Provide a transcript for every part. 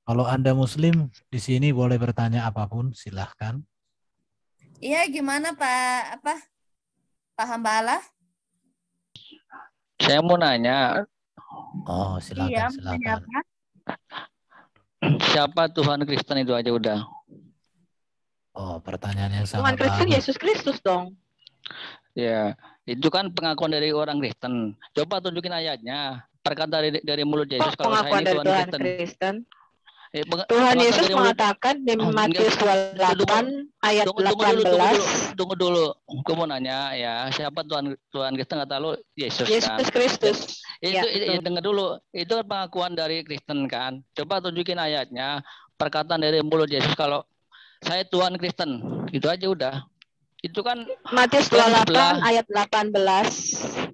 Kalau Anda Muslim, di sini boleh bertanya apapun, silahkan. Iya, gimana Pak? Pak Hambala? Saya mau nanya, Oh, Iya, silakan, mau nanya silakan. apa? siapa Tuhan Kristen itu aja udah. Oh, pertanyaan yang Tuhan sangat Kristen bagus. Yesus Kristus dong. Ya, itu kan pengakuan dari orang Kristen. Coba tunjukin ayatnya. Perkataan dari mulut Yesus Kok kalau saya pengakuan ini dari Tuhan Tuhan Kristen. Kristen? Tuhan Pengakuan Yesus dari mulut. mengatakan di Matius 28 ayat Tunggu 18. dulu. Gue mau nanya ya, siapa Tuhan Kristen kata lu? Yesus kan. Yesus Kristus. Itu Ya, dengar dulu. Itu kan pengakuan dari Kristen kan. Coba tunjukin ayatnya. Perkataan dari mulut Yesus kalau saya Tuhan Kristen. Itu aja udah. Itu kan Matius kan 28 sebelah. ayat 18.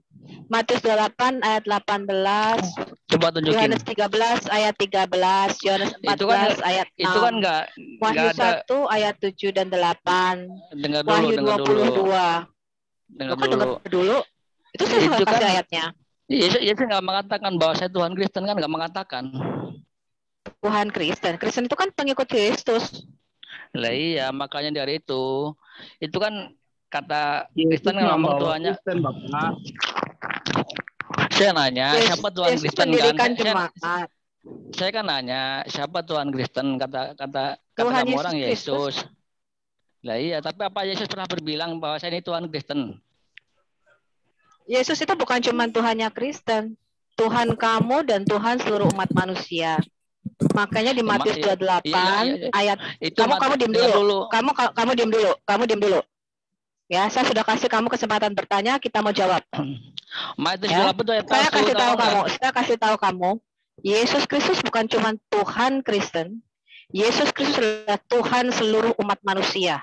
Matius 28 ayat 18. Coba tunjukin. Yohanes 13 ayat 13. Yohanes 14 Itu kan ayat 6. itu kan enggak Wahyu ada. 1 ayat 7 dan 8. Dengar Wahyu dulu. 22. Dengar Kok dengar dulu. dulu? Itu saya Itu kasih kan ayatnya. Yesus nggak mengatakan bahwa saya Tuhan Kristen kan nggak mengatakan. Tuhan Kristen. Kristen itu kan pengikut Kristus. Lah iya, makanya dari itu kan kata Yesus Kristen kan ngomong membawa Tuhannya. Kristen, Bapak. Saya nanya siapa Tuhan Yesus Kristen kan? mendirikan jemaat. Saya kan nanya siapa Tuhan Kristen kata Tuhan kamu Yesus orang Kristus. Yesus. Lah iya, tapi apa Yesus pernah berbilang bahwa saya ini Tuhan Kristen? Yesus itu bukan cuma Tuhannya Kristen. Tuhan kamu dan Tuhan seluruh umat manusia. Makanya di Matius 28 ayat itu kamu diam dulu. Kamu diam dulu. Ya, saya sudah kasih kamu kesempatan bertanya, kita mau jawab. Matius Ya? 28 itu ayat Saya palsu. kasih tahu kamu, Yesus Kristus bukan cuma Tuhan Kristen. Yesus Kristus adalah Tuhan seluruh umat manusia.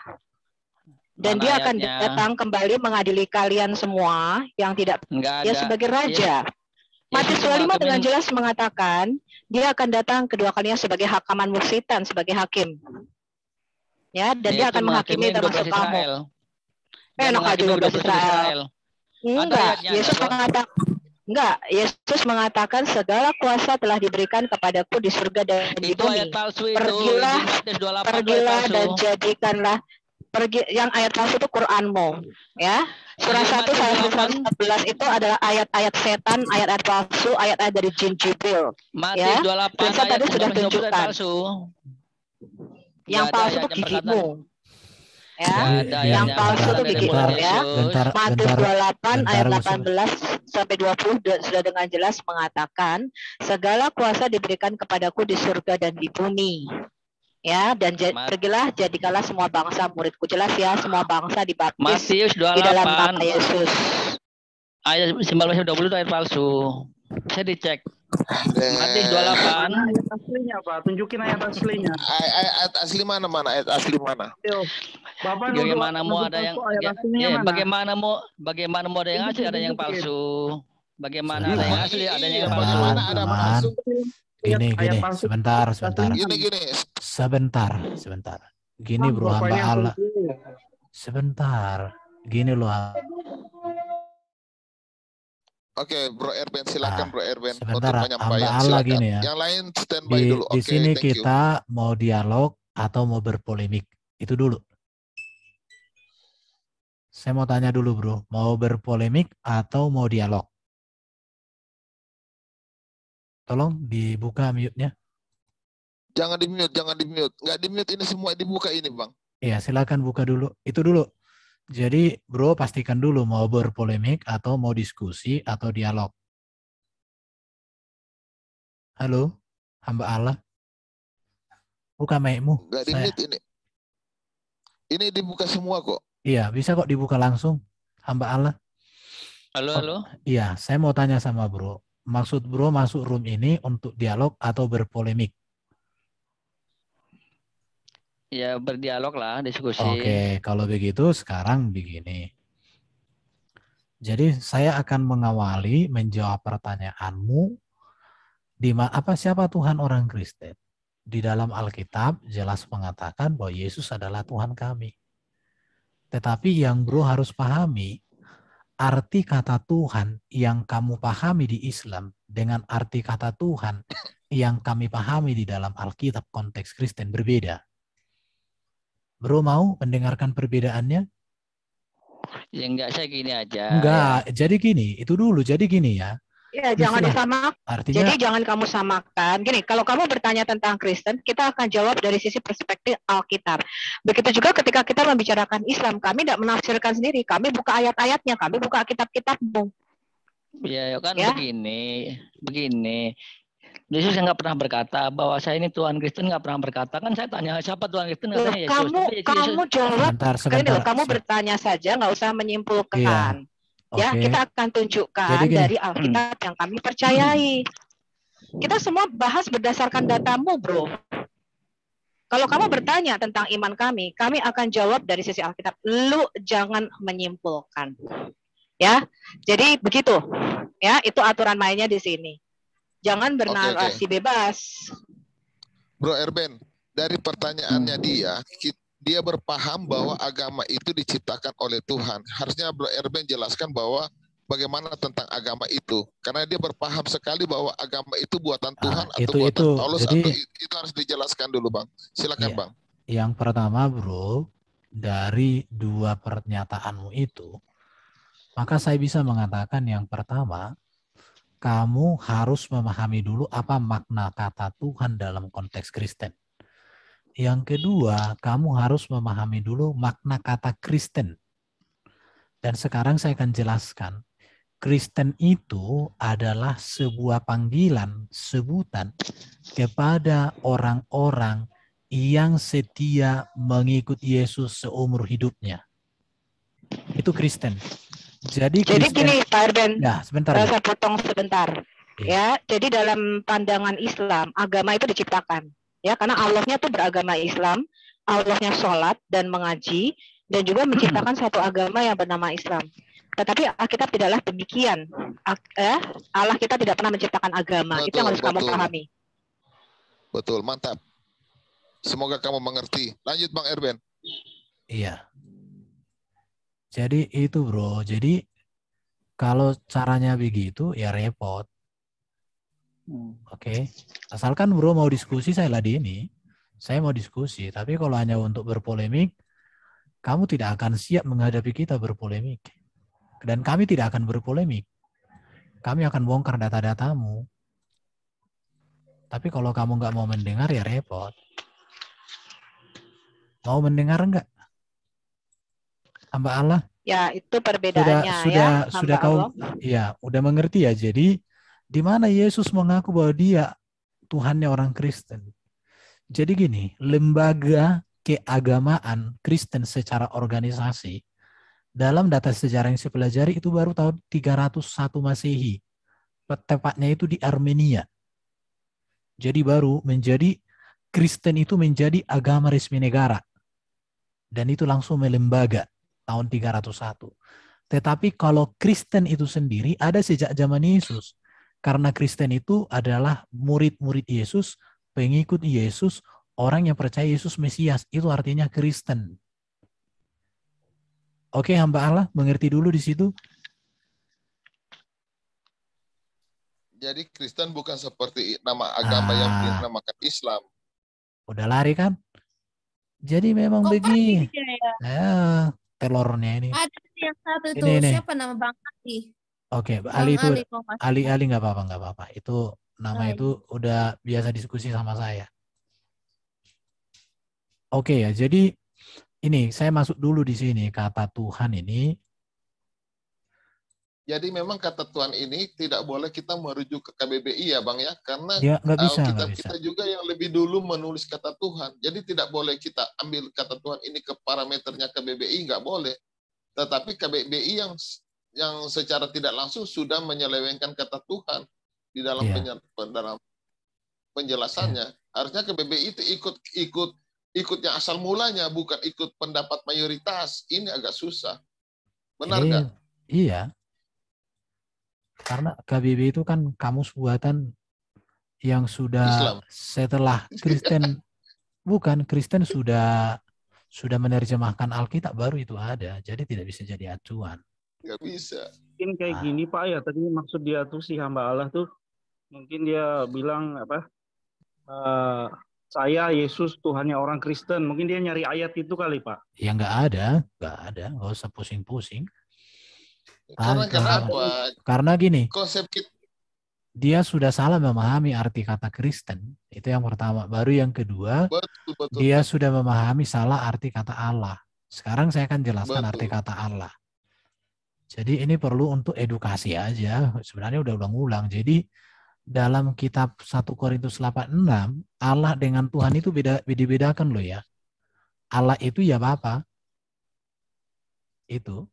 Dan dia akan datang kembali mengadili kalian semua yang tidak dia sebagai raja. Matius 25 dengan jelas mengatakan dia akan datang kedua kalinya sebagai hakaman muksitan, sebagai hakim. Ya, dan dia akan menghakimi termasuk kamu. Enak aja 12 Israel. Enggak, Yesus mengatakan segala kuasa telah diberikan kepadaku di surga dan di bumi. Pergilah dan jadikanlah. Yang ayat palsu itu Quranmu, ya. Surah 1 ayat 14 itu adalah ayat-ayat setan, ayat-ayat palsu, ayat-ayat dari jin Jibril. Ya. Dan saya tadi sudah tunjukkan. Yang palsu itu gigimu. Ya, yang palsu itu gigimu ya. Matius 28 ayat 18 sampai 20 sudah dengan jelas mengatakan segala kuasa diberikan kepadaku di surga dan di bumi. Ya, dan pergilah jadikanlah semua bangsa muridku. Jelas ya, semua bangsa dibaptis di dalam nama Yesus. Ayat 19-20 itu ayat palsu. Saya dicek. Matius 28. Ayat aslinya, Pak. Tunjukin ayat aslinya. Ayat asli mana? Ayat asli mana? Bapak bagaimana mau ada yang bagaimana mau ada yang asli, ada yang palsu. Bagaimana ada yang asli, ada yang palsu. Bagaimana ada palsu? Gini, sebentar. Sebentar. Gini bro, hamba Allah. Sebentar. Gini loh. Oke, Bro Erben, silakan Bro Erben. Sebentar, hamba Allah gini ya. Yang lain standby dulu. Di sini kita mau dialog atau mau berpolemik. Itu dulu. Saya mau tanya dulu bro, mau berpolemik atau mau dialog? Tolong dibuka mute-nya. Jangan di-mute. Nggak di-mute, ini semua dibuka ini, Bang. Iya, silakan buka dulu. Itu dulu. Jadi, bro, pastikan dulu mau berpolemik atau mau diskusi atau dialog. Halo, hamba Allah. Buka mic-mu. Nggak di-mute ini. Ini dibuka semua kok. Iya, bisa kok dibuka langsung. Hamba Allah. Halo. Iya, saya mau tanya sama bro. Maksud bro masuk room ini untuk dialog atau berpolemik? Ya, berdialog lah, diskusi. Oke, kalau begitu sekarang begini. Jadi saya akan mengawali menjawab pertanyaanmu. Siapa Tuhan orang Kristen? Di dalam Alkitab jelas mengatakan bahwa Yesus adalah Tuhan kami. Tetapi yang bro harus pahami, arti kata Tuhan yang kamu pahami di Islam dengan arti kata Tuhan yang kami pahami di dalam Alkitab konteks Kristen berbeda. Bro mau mendengarkan perbedaannya? Ya enggak, saya gini aja. Enggak, jadi gini, itu dulu. Jadi gini ya. Ya, jangan Istilah. disamakan. Artinya, Jadi jangan kamu samakan. Gini, kalau kamu bertanya tentang Kristen, kita akan jawab dari sisi perspektif Alkitab. Begitu juga ketika kita membicarakan Islam, kami tidak menafsirkan sendiri. Kami buka ayat-ayatnya, kami buka kitab-kitabmu. Ya kan Ya. begini. Yesus yang nggak pernah berkata bahwa saya ini Tuhan Kristen, nggak pernah berkata. Kan saya tanya siapa Tuhan Kristen, Loh, katanya Yesus. kamu jawab. sebentar. Kamu bertanya saja, nggak usah menyimpulkan. Ya, Oke. kita akan tunjukkan dari Alkitab yang kami percayai. Kita semua bahas berdasarkan datamu, bro. Kalau kamu bertanya tentang iman kami akan jawab dari sisi Alkitab. Lu jangan menyimpulkan. Ya, jadi begitu. Ya, itu aturan mainnya di sini. Jangan bernarasi bebas. Bro Erben, dari pertanyaannya dia berpaham bahwa agama itu diciptakan oleh Tuhan. Harusnya Bro Erben jelaskan bahwa bagaimana tentang agama itu. Karena dia berpaham sekali bahwa agama itu buatan Tuhan atau buatan Paulus. Jadi, itu harus dijelaskan dulu, Bang. Silakan, Bang. Yang pertama, Bro, dari dua pernyataanmu itu, maka saya bisa mengatakan yang pertama, kamu harus memahami dulu apa makna kata Tuhan dalam konteks Kristen. Yang kedua, kamu harus memahami dulu makna kata Kristen. Dan sekarang saya akan jelaskan. Kristen itu adalah sebuah panggilan, sebutan kepada orang-orang yang setia mengikut Yesus seumur hidupnya. Itu Kristen. Jadi gini, Pak Erben. Ya, sebentar. Saya potong sebentar. Ya, jadi dalam pandangan Islam, agama itu diciptakan. Ya, karena Allahnya tuh beragama Islam, Allahnya sholat dan mengaji, dan juga menciptakan satu agama yang bernama Islam. Tetapi Alkitab tidaklah demikian. Allah kita tidak pernah menciptakan agama. Itu yang harus kamu pahami. Betul, mantap. Semoga kamu mengerti. Lanjut Bang Erben. Iya. Jadi itu bro, jadi kalau caranya begitu ya repot. Oke. Asalkan bro mau diskusi, saya ladeni. Saya mau diskusi, tapi kalau hanya untuk berpolemik, kamu tidak akan siap menghadapi kita berpolemik. Dan kami tidak akan berpolemik. Kami akan bongkar data-datamu. Tapi kalau kamu nggak mau mendengar ya repot. Mau mendengar enggak? Hamba Allah? Ya, itu perbedaannya sudah kau ya, udah mengerti ya. Jadi di mana Yesus mengaku bahwa dia Tuhannya orang Kristen. Jadi gini, lembaga keagamaan Kristen secara organisasi dalam data sejarah yang saya pelajari itu baru tahun 301 Masehi. Tepatnya itu di Armenia. Jadi baru menjadi Kristen itu menjadi agama resmi negara. Dan itu langsung melembaga tahun 301. Tetapi kalau Kristen itu sendiri ada sejak zaman Yesus. Karena Kristen itu adalah murid-murid Yesus, pengikut Yesus, orang yang percaya Yesus Mesias. Itu artinya Kristen. Oke, hamba Allah, mengerti dulu di situ. Jadi Kristen bukan seperti nama agama yang dinamakan Islam. Udah lari kan? Jadi memang begini. Ya, telurnya ini. Ada yang satu itu siapa nama Bang Ali? Oke, Ali itu Ali nggak apa-apa. Itu nama itu udah biasa diskusi sama saya. Oke ya, jadi ini saya masuk dulu di sini kata Tuhan ini. Jadi memang kata Tuhan ini tidak boleh kita merujuk ke KBBI ya Bang ya, karena nggak bisa. kita juga yang lebih dulu menulis kata Tuhan. Jadi tidak boleh kita ambil kata Tuhan ini ke parameternya KBBI, nggak boleh. Tetapi KBBI yang secara tidak langsung sudah menyelewengkan kata Tuhan di dalam penjelasannya. Harusnya KBBI itu ikut yang asal mulanya, bukan ikut pendapat mayoritas. Ini agak susah. Benar nggak? Iya. Karena KBBI itu kan kamus buatan yang sudah Islam. Setelah Kristen Kristen sudah menerjemahkan Alkitab baru itu ada. Jadi tidak bisa jadi acuan. Nggak bisa. Mungkin kayak gini Pak ya, tadi maksud dia tuh si hamba Allah tuh, mungkin dia bilang apa, saya Yesus Tuhannya orang Kristen. Mungkin dia nyari ayat itu kali Pak. Ya nggak ada, nggak usah pusing-pusing. Karena gini, konsep kita, dia sudah salah memahami arti kata Kristen. Itu yang pertama. Baru yang kedua, betul. dia sudah memahami salah arti kata Allah. Sekarang saya akan jelaskan arti kata Allah. Jadi ini perlu untuk edukasi aja. Sebenarnya udah ulang-ulang. Jadi dalam kitab 1 Korintus 8:6, Allah dengan Tuhan itu dibedakan loh ya. Allah itu ya Bapa. Itu.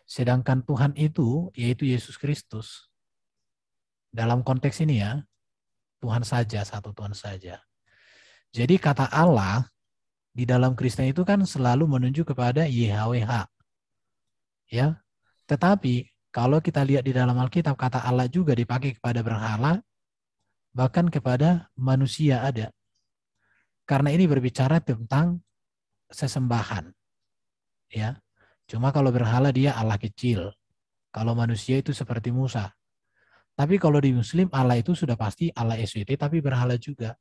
Sedangkan Tuhan itu yaitu Yesus Kristus. Dalam konteks ini ya, Tuhan saja, satu Tuhan saja. Jadi kata Allah di dalam Kristen itu kan selalu menunjuk kepada YHWH. Ya. Tetapi kalau kita lihat di dalam Alkitab, kata Allah juga dipakai kepada berhala, bahkan kepada manusia ada. Karena ini berbicara tentang sesembahan. Ya. Cuma kalau berhala dia Allah kecil. Kalau manusia itu seperti Musa. Tapi kalau di Muslim Allah itu sudah pasti Allah SWT tapi berhala juga.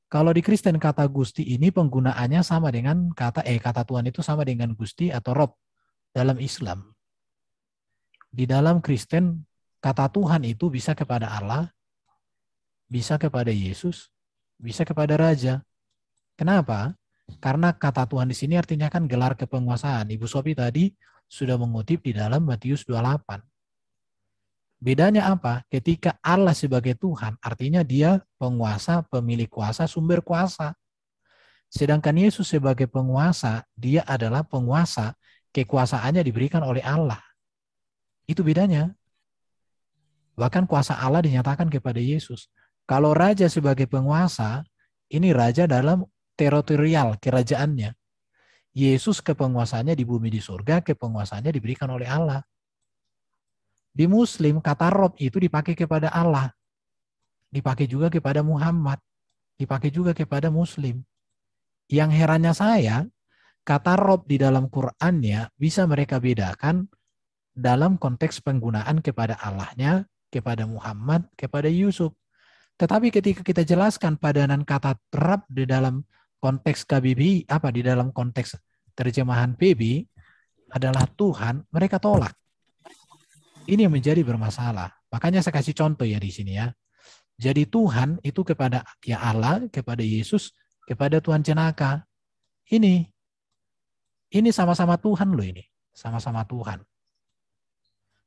Kalau di Kristen kata Gusti ini penggunaannya sama dengan kata Tuhan itu sama dengan Gusti atau Rob dalam Islam. Di dalam Kristen kata Tuhan itu bisa kepada Allah, bisa kepada Yesus, bisa kepada Raja. Kenapa? Karena kata Tuhan di sini artinya kan gelar kepenguasaan. Ibu Sophie tadi sudah mengutip di dalam Matius 28. Bedanya apa? Ketika Allah sebagai Tuhan, artinya dia penguasa, pemilik kuasa, sumber kuasa. Sedangkan Yesus sebagai penguasa, dia adalah penguasa, kekuasaannya diberikan oleh Allah. Itu bedanya. Bahkan kuasa Allah dinyatakan kepada Yesus. Kalau raja sebagai penguasa, ini raja dalam teritorial kerajaannya. Yesus kepenguasaannya di bumi di surga, kepenguasaannya diberikan oleh Allah. Di Muslim, kata Rob itu dipakai kepada Allah. Dipakai juga kepada Muhammad. Dipakai juga kepada Muslim. Yang herannya saya, kata Rob di dalam Qur'annya bisa mereka bedakan dalam konteks penggunaan kepada Allahnya, kepada Muhammad, kepada Yusuf. Tetapi ketika kita jelaskan padanan kata Rab di dalam konteks KBBI, di dalam konteks terjemahan PB adalah Tuhan, mereka tolak. Ini yang menjadi bermasalah. Makanya saya kasih contoh ya di sini ya. Jadi Tuhan itu kepada ya Allah, kepada Yesus, kepada Tuhan Jenaka. Ini sama-sama Tuhan loh ini. Sama-sama Tuhan.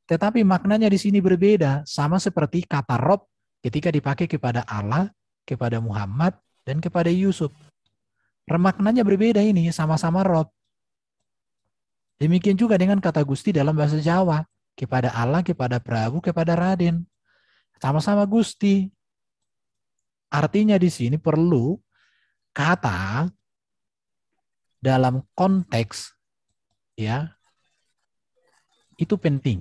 Tetapi maknanya di sini berbeda. Sama seperti kata Rob ketika dipakai kepada Allah, kepada Muhammad, dan kepada Yusuf. Maknanya berbeda ini, sama-sama Rob. Demikian juga dengan kata Gusti dalam bahasa Jawa. Kepada Allah, kepada Prabu, kepada Raden. Sama-sama Gusti. Artinya di sini perlu kata dalam konteks ya itu penting.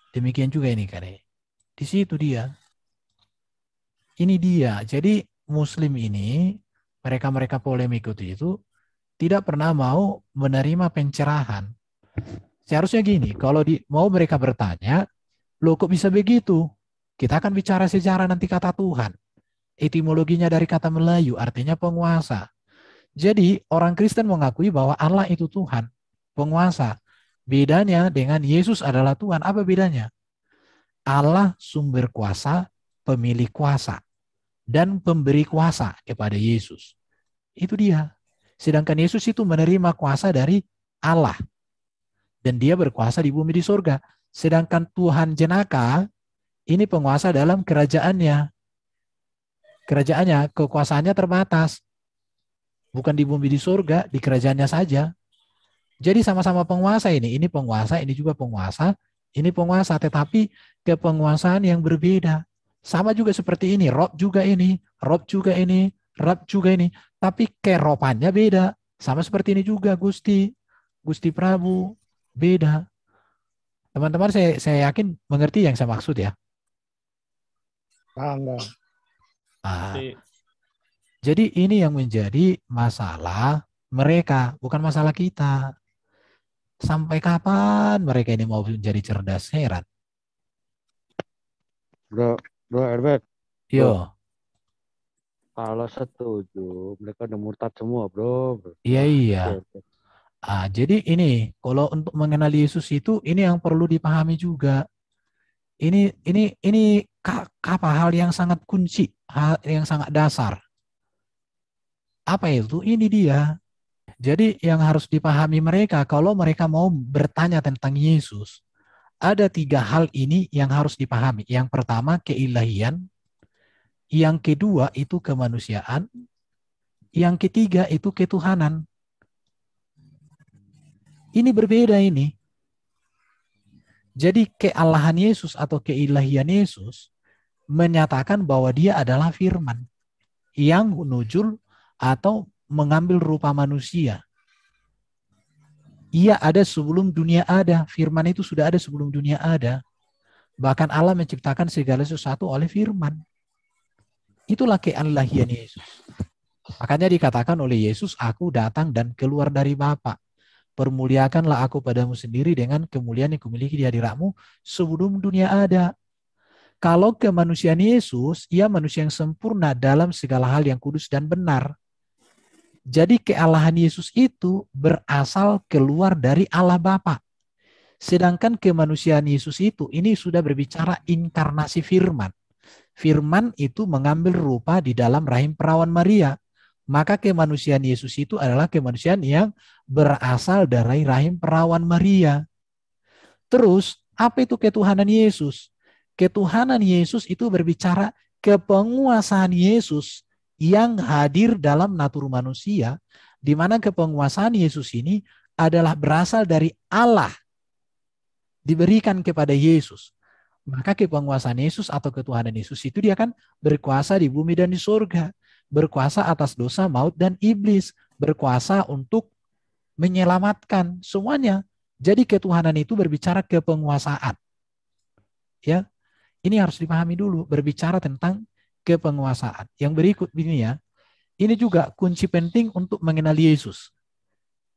Demikian juga ini kan. Di situ dia. Ini dia. Jadi Muslim ini, mereka polemik itu tidak pernah mau menerima pencerahan. Seharusnya gini, kalau mau mereka bertanya, loh kok bisa begitu? Kita akan bicara sejarah nanti kata Tuhan. Etimologinya dari kata Melayu, artinya penguasa. Jadi orang Kristen mengakui bahwa Allah itu Tuhan, penguasa. Bedanya dengan Yesus adalah Tuhan. Apa bedanya? Allah sumber kuasa, pemilik kuasa, dan pemberi kuasa kepada Yesus. Itu dia. Sedangkan Yesus itu menerima kuasa dari Allah. Dan dia berkuasa di bumi di surga. Sedangkan Tuhan Jenaka, ini penguasa dalam kerajaannya. Kerajaannya, kekuasaannya terbatas. Bukan di bumi di surga, di kerajaannya saja. Jadi sama-sama penguasa ini. Ini penguasa, ini juga penguasa. Ini penguasa, tetapi kepenguasaan yang berbeda. Sama juga seperti ini. Rob juga ini. Rob juga ini. Rab juga ini. Tapi keropannya beda. Sama seperti ini juga Gusti. Gusti Prabu. Beda. Teman-teman saya yakin mengerti yang saya maksud ya. Jadi ini yang menjadi masalah mereka. Bukan masalah kita. Sampai kapan mereka ini mau menjadi cerdas? Heran. Bro Herbert. Yo. Kalau setuju, mereka udah murtad semua, bro. Iya. Jadi ini, kalau untuk mengenali Yesus itu, ini yang perlu dipahami juga. Ini apa hal yang sangat kunci, hal yang sangat dasar. Apa itu? Ini dia. Jadi yang harus dipahami mereka, kalau mereka mau bertanya tentang Yesus, ada 3 hal ini yang harus dipahami. Yang pertama, keilahian. Yang kedua, itu kemanusiaan. Yang ketiga, itu ketuhanan. Ini berbeda ini. Jadi kealahan Yesus atau keilahian Yesus menyatakan bahwa dia adalah firman yang nujul atau mengambil rupa manusia. Ia ada sebelum dunia ada. Firman itu sudah ada sebelum dunia ada. Bahkan Allah menciptakan segala sesuatu oleh firman. Itulah kealahan Yesus. Makanya dikatakan oleh Yesus, aku datang dan keluar dari Bapa. Permuliakanlah aku padamu sendiri dengan kemuliaan yang kumiliki di hadiratmu sebelum dunia ada. Kalau kemanusiaan Yesus, ia manusia yang sempurna dalam segala hal yang kudus dan benar. Jadi kealahan Yesus itu berasal keluar dari Allah Bapa. Sedangkan kemanusiaan Yesus itu ini sudah berbicara inkarnasi firman. Firman itu mengambil rupa di dalam rahim perawan Maria. Maka kemanusiaan Yesus itu adalah kemanusiaan yang berasal dari rahim perawan Maria. Terus, apa itu ketuhanan Yesus? Ketuhanan Yesus itu berbicara kepenguasaan Yesus yang hadir dalam natur manusia, di mana kepenguasaan Yesus ini adalah berasal dari Allah, diberikan kepada Yesus. Maka kepenguasaan Yesus atau ketuhanan Yesus itu dia kan berkuasa di bumi dan di surga. Berkuasa atas dosa, maut, dan iblis. Berkuasa untuk menyelamatkan semuanya. Jadi ketuhanan itu berbicara kepenguasaan. Ya, ini harus dipahami dulu. Berbicara tentang kepenguasaan. Yang berikut ini ya. Ini juga kunci penting untuk mengenali Yesus.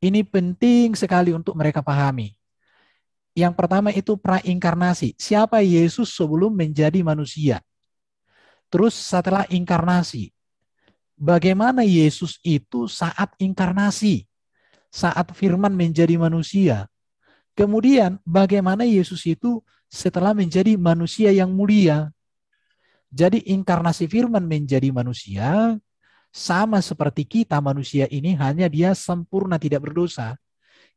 Ini penting sekali untuk mereka pahami. Yang pertama itu prainkarnasi. Siapa Yesus sebelum menjadi manusia? Terus setelah inkarnasi. Bagaimana Yesus itu saat inkarnasi, saat firman menjadi manusia. Kemudian bagaimana Yesus itu setelah menjadi manusia yang mulia. Jadi inkarnasi firman menjadi manusia sama seperti kita manusia ini, hanya dia sempurna tidak berdosa.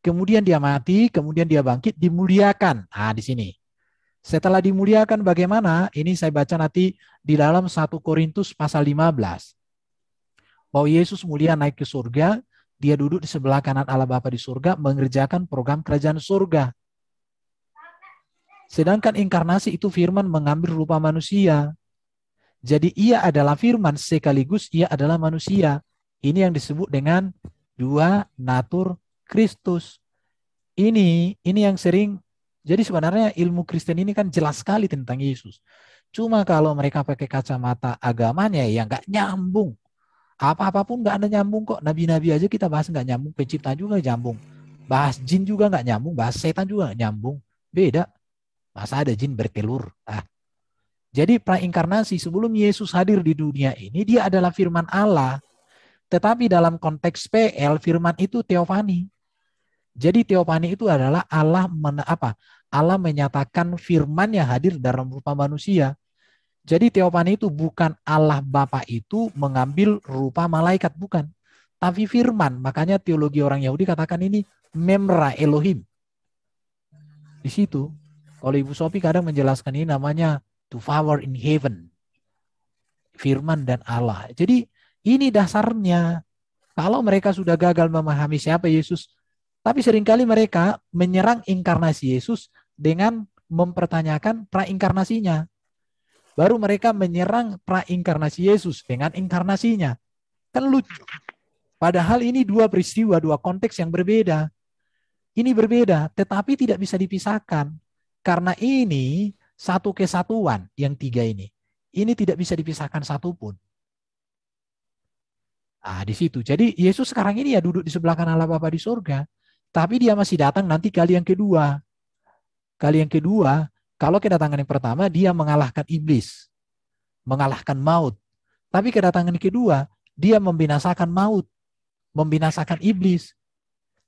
Kemudian dia mati, kemudian dia bangkit, dimuliakan. Di sini. Setelah dimuliakan bagaimana? Ini saya baca nanti di dalam 1 Korintus pasal 15. Bahwa Yesus mulia naik ke surga, dia duduk di sebelah kanan Allah Bapa di surga, mengerjakan program kerajaan surga. Sedangkan inkarnasi itu firman mengambil rupa manusia. Jadi ia adalah firman sekaligus ia adalah manusia. Ini yang disebut dengan dua natur Kristus. Ini yang sering, jadi sebenarnya ilmu Kristen ini kan jelas sekali tentang Yesus. Cuma kalau mereka pakai kacamata agamanya ya nggak nyambung. Apa-apapun nggak ada nyambung kok. Nabi-nabi aja kita bahas nggak nyambung. Pencipta juga nyambung. Bahas jin juga nggak nyambung. Bahas setan juga nggak nyambung. Beda. Masa ada jin bertelur. Jadi prainkarnasi sebelum Yesus hadir di dunia ini, dia adalah firman Allah. Tetapi dalam konteks PL, firman itu teofani. Jadi teofani itu adalah Allah Allah menyatakan firman yang hadir dalam rupa manusia. Jadi teofani itu bukan Allah Bapa itu mengambil rupa malaikat, bukan. Tapi firman, makanya teologi orang Yahudi katakan ini memra Elohim. Di situ, kalau Ibu Sophie kadang menjelaskan ini namanya to power in heaven. Firman dan Allah. Jadi ini dasarnya. Kalau mereka sudah gagal memahami siapa Yesus, tapi seringkali mereka menyerang inkarnasi Yesus dengan mempertanyakan prainkarnasinya. Baru mereka menyerang prainkarnasi Yesus dengan inkarnasinya. Kan lucu. Padahal ini dua peristiwa, dua konteks yang berbeda. Ini berbeda, tetapi tidak bisa dipisahkan. Karena ini satu kesatuan yang tiga ini. Ini tidak bisa dipisahkan satupun. Di situ. Jadi Yesus sekarang ini ya duduk di sebelah kanan Allah Bapa di surga. Tapi dia masih datang nanti kali yang kedua. Kali yang kedua, kalau kedatangan yang pertama dia mengalahkan iblis, mengalahkan maut. Tapi kedatangan yang kedua, dia membinasakan maut, membinasakan iblis.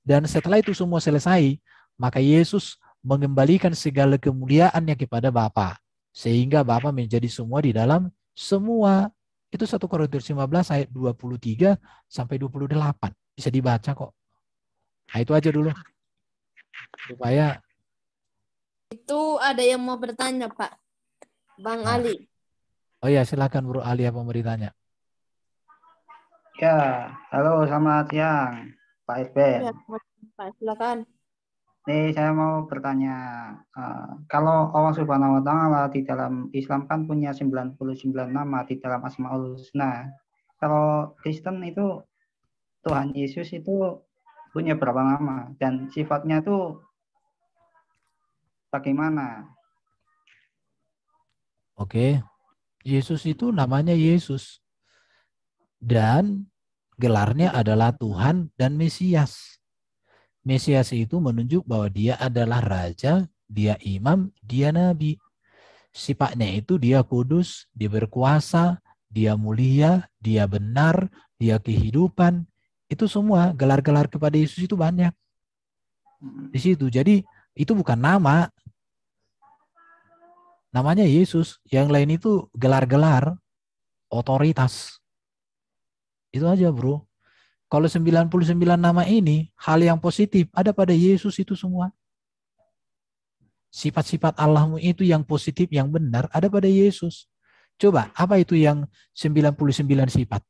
Dan setelah itu semua selesai, maka Yesus mengembalikan segala kemuliaannya kepada Bapa, sehingga Bapa menjadi semua di dalam semua. Itu 1 Korintus 15 ayat 23 sampai 28. Bisa dibaca kok. Nah, itu aja dulu. Supaya itu ada yang mau bertanya, Pak. Bang Ali. Oh ya, silakan Bro Ali, apa mau ditanya? Ya, halo, selamat siang, Pak Esben. Ya, Pak, silakan. Nih, saya mau bertanya, kalau Allah Subhanahu wa Ta'ala di dalam Islam kan punya 99 nama di dalam Asmaul Husna. Kalau Kristen itu Tuhan Yesus itu punya berapa nama dan sifatnya itu bagaimana? Oke. Yesus itu namanya Yesus. Dan gelarnya adalah Tuhan dan Mesias. Mesias itu menunjuk bahwa dia adalah raja, dia imam, dia nabi. Sifatnya itu dia kudus, dia berkuasa, dia mulia, dia benar, dia kehidupan. Itu semua gelar-gelar kepada Yesus itu banyak. Di situ. Jadi itu bukan nama. Namanya Yesus. Yang lain itu gelar-gelar otoritas. Itu aja, Bro. Kalau 99 nama ini, hal yang positif ada pada Yesus itu semua. Sifat-sifat Allahmu itu yang positif, yang benar, ada pada Yesus. Coba, apa itu yang 99 sifat?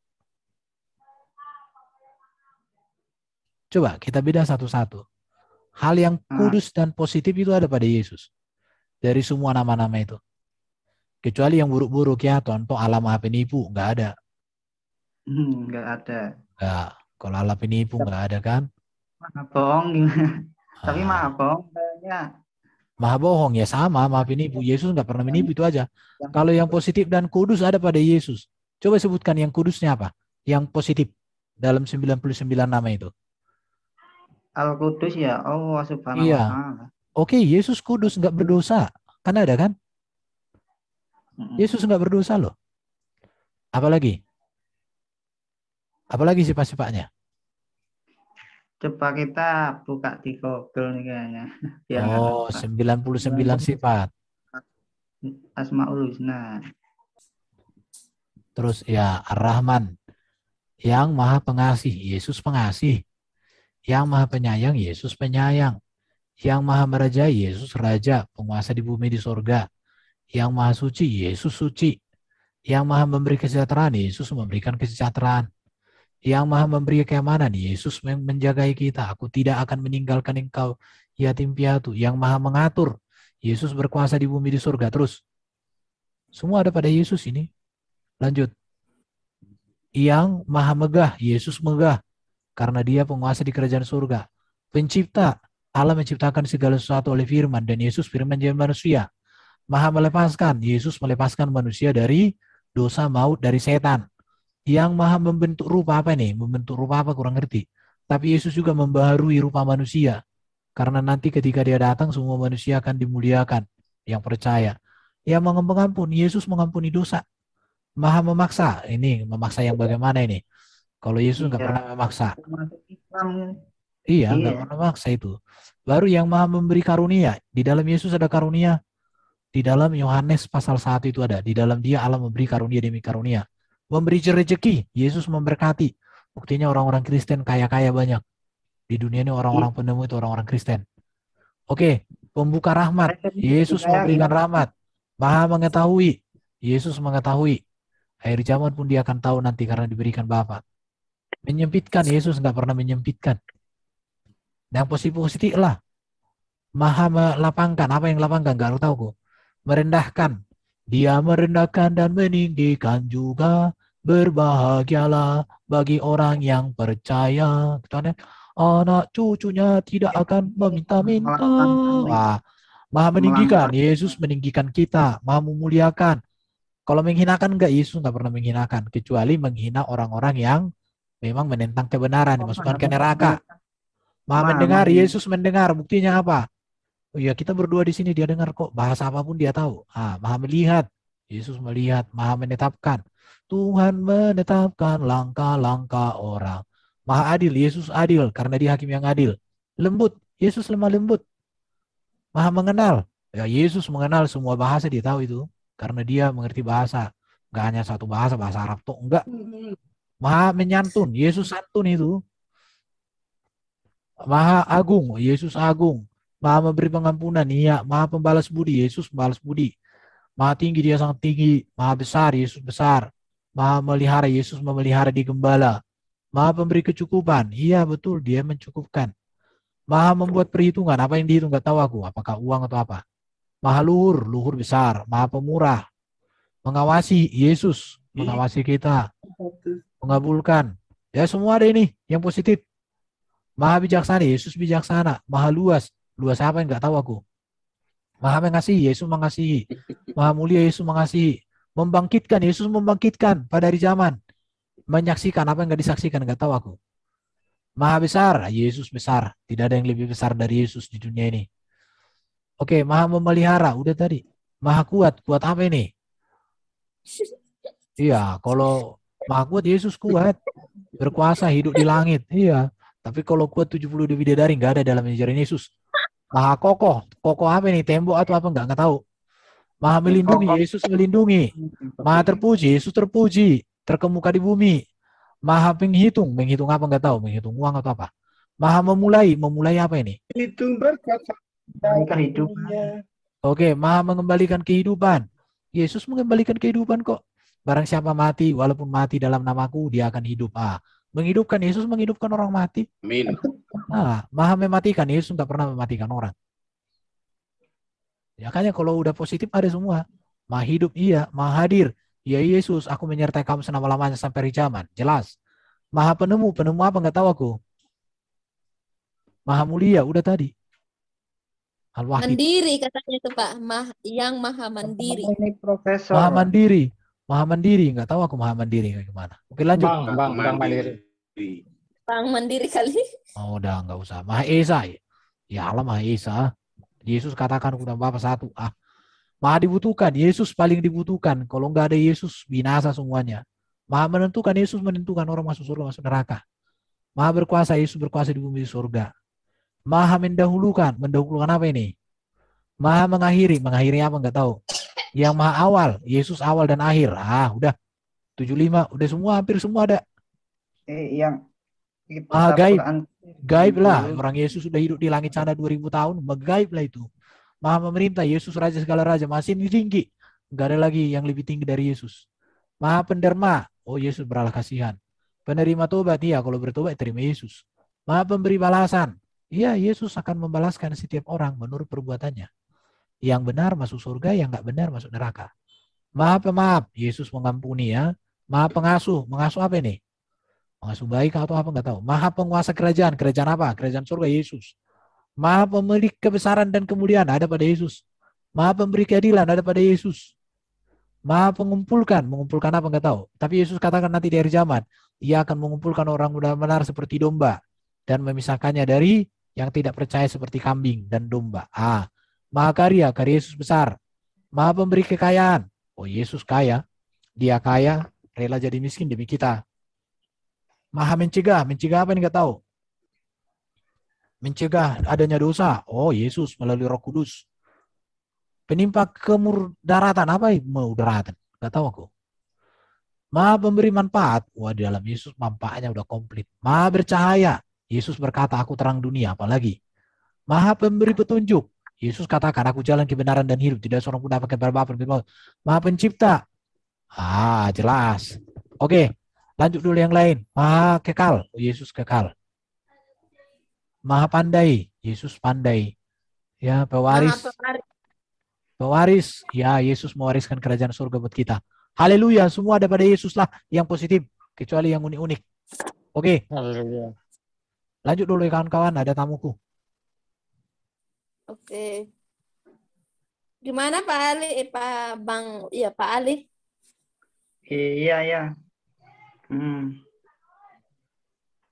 Coba, kita beda satu-satu. Hal yang kudus dan positif itu ada pada Yesus. Dari semua nama-nama itu. Kecuali yang buruk-buruk ya, contoh Allah Maha Penipu, nggak ada. Nggak ada. Nggak. Kalau Allah penipu nggak ada kan? Maha bohong gimana? Tapi maha bohong kayaknya. Maha bohong ya sama, maha penipu. Yesus nggak pernah menipu, itu aja. Kalau yang positif dan kudus ada pada Yesus. Coba sebutkan yang kudusnya apa? Yang positif dalam 99 nama itu. Al-Qudus ya, Allah Subhanahu wa Ta'ala. Oke, Yesus kudus, nggak berdosa. Kan ada kan? Yesus nggak berdosa loh. Apalagi? Apalagi sifat-sifatnya? Coba kita buka di Google nih kayaknya. Oh, 99 sifat. Asmaul Husna. Terus ya Ar-Rahman, yang maha pengasih, Yesus pengasih. Yang maha penyayang, Yesus penyayang. Yang maha meraja, Yesus raja, penguasa di bumi di sorga. Yang maha suci, Yesus suci. Yang maha memberi kesejahteraan, Yesus memberikan kesejahteraan. Yang maha memberi keamanan, Yesus menjagai kita. Aku tidak akan meninggalkan engkau, yatim piatu. Yang maha mengatur, Yesus berkuasa di bumi di surga. Terus, semua ada pada Yesus ini. Lanjut. Yang maha megah, Yesus megah. Karena dia penguasa di kerajaan surga. Pencipta, Allah menciptakan segala sesuatu oleh firman. Dan Yesus firman jadi manusia. Maha melepaskan, Yesus melepaskan manusia dari dosa, maut, dari setan. Yang maha membentuk rupa apa nih? Membentuk rupa apa kurang ngerti. Tapi Yesus juga membaharui rupa manusia. Karena nanti ketika dia datang semua manusia akan dimuliakan. Yang percaya. Yang mengampun, Yesus mengampuni dosa. Maha memaksa. Ini memaksa yang bagaimana ini? Kalau Yesus nggak pernah memaksa. Iya, nggak pernah memaksa itu. Baru yang maha memberi karunia. Di dalam Yesus ada karunia. Di dalam Yohanes pasal 1 itu ada. Di dalam dia Allah memberi karunia demi karunia. Memberi rezeki, Yesus memberkati. Buktinya orang-orang Kristen kaya-kaya banyak. Di dunia ini orang-orang penemu itu orang-orang Kristen. Oke, pembuka rahmat, Yesus memberikan rahmat. Maha mengetahui, Yesus mengetahui. Akhir zaman pun dia akan tahu nanti karena diberikan Bapa. Menyempitkan, Yesus nggak pernah menyempitkan. Yang positif lah. Maha melapangkan, apa yang lapangkan? Nggak tahu kok. Merendahkan. Dia merendahkan dan meninggikan juga. Berbahagialah bagi orang yang percaya. Anak cucunya tidak akan meminta-minta. Wah, maha meninggikan. Yesus meninggikan kita. Maha memuliakan. Kalau menghinakan enggak, Yesus enggak pernah menghinakan. Kecuali menghina orang-orang yang memang menentang kebenaran. Dimasukkan ke neraka. Maha mendengar, Yesus mendengar. Buktinya apa? Oh ya, kita berdua di sini dia dengar kok. Bahasa apapun dia tahu. Maha melihat. Yesus melihat, maha menetapkan. Tuhan menetapkan langkah-langkah orang. Maha adil, Yesus adil karena dia hakim yang adil. Lembut, Yesus lemah lembut. Maha mengenal. Ya, Yesus mengenal semua bahasa, dia tahu itu. Karena dia mengerti bahasa. Enggak hanya satu bahasa, bahasa Arab tuh enggak. Maha menyantun, Yesus santun itu. Maha agung, Yesus agung. Maha memberi pengampunan, iya. Maha pembalas budi, Yesus pembalas budi. Maha tinggi, dia sangat tinggi. Maha besar, Yesus besar. Maha melihara, Yesus memelihara di gembala. Maha pemberi kecukupan, iya betul, dia mencukupkan. Maha membuat perhitungan, apa yang dihitung gak tahu aku, apakah uang atau apa. Maha luhur, luhur besar. Maha pemurah, mengawasi, Yesus mengawasi kita, mengabulkan. Ya semua ada ini yang positif. Maha bijaksana, Yesus bijaksana. Maha luas, luas apa yang nggak tahu aku. Maha mengasihi, Yesus mengasihi. Maha mulia, Yesus mengasihi. Membangkitkan, Yesus membangkitkan pada hari zaman. Menyaksikan apa yang nggak disaksikan, nggak tahu aku. Maha besar, Yesus besar. Tidak ada yang lebih besar dari Yesus di dunia ini. Oke, maha memelihara, udah tadi. Maha kuat, kuat apa ini? Iya, kalau maha kuat, Yesus kuat. Berkuasa, hidup di langit. Iya, tapi kalau kuat 72 bidadari nggak ada dalam ajaran Yesus. Maha kokoh, kokoh apa ini? Tembok atau apa? Nggak tahu. Maha melindungi, Yesus melindungi. Maha terpuji, Yesus terpuji. Terkemuka di bumi. Maha menghitung, menghitung apa nggak tahu, menghitung uang atau apa. Maha memulai, memulai apa ini? Hitung berkata kehidupan. Oke, maha mengembalikan kehidupan. Yesus mengembalikan kehidupan kok. Barang siapa mati, walaupun mati dalam namaku, dia akan hidup. Menghidupkan, Yesus menghidupkan orang mati. Amin. Maha mematikan, Yesus nggak pernah mematikan orang. Ya kan kalau udah positif ada semua. Maha hidup, iya. Maha hadir, ya Yesus, aku menyertai kamu selama-lamanya sampai hari zaman. Jelas. Maha penemu, penemu apa nggak tahu aku. Maha mulia, udah tadi. Al-Wahid. Mandiri katanya itu Pak, yang maha mandiri. Ini profesor. Maha mandiri, maha mandiri, nggak tahu aku maha mandiri kayak gimana. Oke lanjut. Bang mandiri. Bang mandiri kali. Oh udah nggak usah. Maha Esa, ya Allah Maha Esa. Yesus katakan udah Bapa satu. Maha dibutuhkan, Yesus paling dibutuhkan. Kalau nggak ada Yesus binasa semuanya. Maha menentukan, Yesus menentukan orang masuk surga masuk neraka. Maha berkuasa, Yesus berkuasa di bumi di surga. Maha mendahulukan, mendahulukan apa ini? Maha mengakhiri, mengakhiri apa nggak tahu. Yang maha awal, Yesus awal dan akhir. Udah 75, udah semua hampir semua ada. Yang maha gaib, gaib lah. Orang Yesus sudah hidup di langit sana 2000 tahun, gaib lah itu. Maha memerintah, Yesus raja segala raja, masih tinggi. Nggak ada lagi yang lebih tinggi dari Yesus. Maha penderma, oh Yesus beralah kasihan. Penerima tobat, iya kalau bertobat terima Yesus. Maha pemberi balasan, iya Yesus akan membalaskan setiap orang menurut perbuatannya. Yang benar masuk surga, yang nggak benar masuk neraka. Maha pemaaf, Yesus mengampuni ya. Maha pengasuh, mengasuh apa ini? Mengasuh baik atau apa nggak tahu. Maha penguasa kerajaan, kerajaan apa? Kerajaan surga Yesus. Maha pemilik kebesaran dan kemuliaan ada pada Yesus. Maha pemberi keadilan ada pada Yesus. Maha mengumpulkan apa nggak tahu. Tapi Yesus katakan nanti di akhir zaman, ia akan mengumpulkan orang benar-benar seperti domba dan memisahkannya dari yang tidak percaya seperti kambing dan domba. Maha karya, karya Yesus besar. Maha pemberi kekayaan. Oh Yesus kaya, dia kaya, rela jadi miskin demi kita. Maha mencegah, mencegah apa ini nggak tahu. Mencegah adanya dosa. Oh Yesus melalui Roh Kudus. Penimpa kemudaratan apa? Mudaratan. Gak tahu aku. Maha pemberi manfaat. Wah di dalam Yesus manfaatnya udah komplit. Maha bercahaya. Yesus berkata aku terang dunia. Apalagi. Maha pemberi petunjuk. Yesus katakan aku jalan kebenaran dan hidup. Tidak seorang pun dapat kepada Bapa. Maha pencipta. Jelas. Oke. Lanjut dulu yang lain. Maha kekal. Yesus kekal. Maha pandai. Yesus pandai. Ya pewaris. Pewaris, ya Yesus mewariskan kerajaan surga buat kita. Haleluya, semua ada pada Yesus lah yang positif, kecuali yang unik-unik. Oke. Haleluya. Lanjut dulu ya kawan-kawan, ada tamuku. Oke. Gimana Pak Ali? Pak Bang, iya Pak Ali. Iya ya.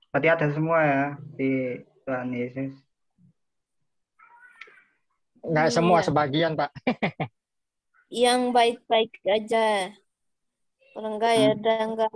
Berarti ada semua ya di Tuhan Yesus. Enggak semua, Iya. sebagian, Pak. Yang baik-baik aja. Kalau enggak ya udah enggak.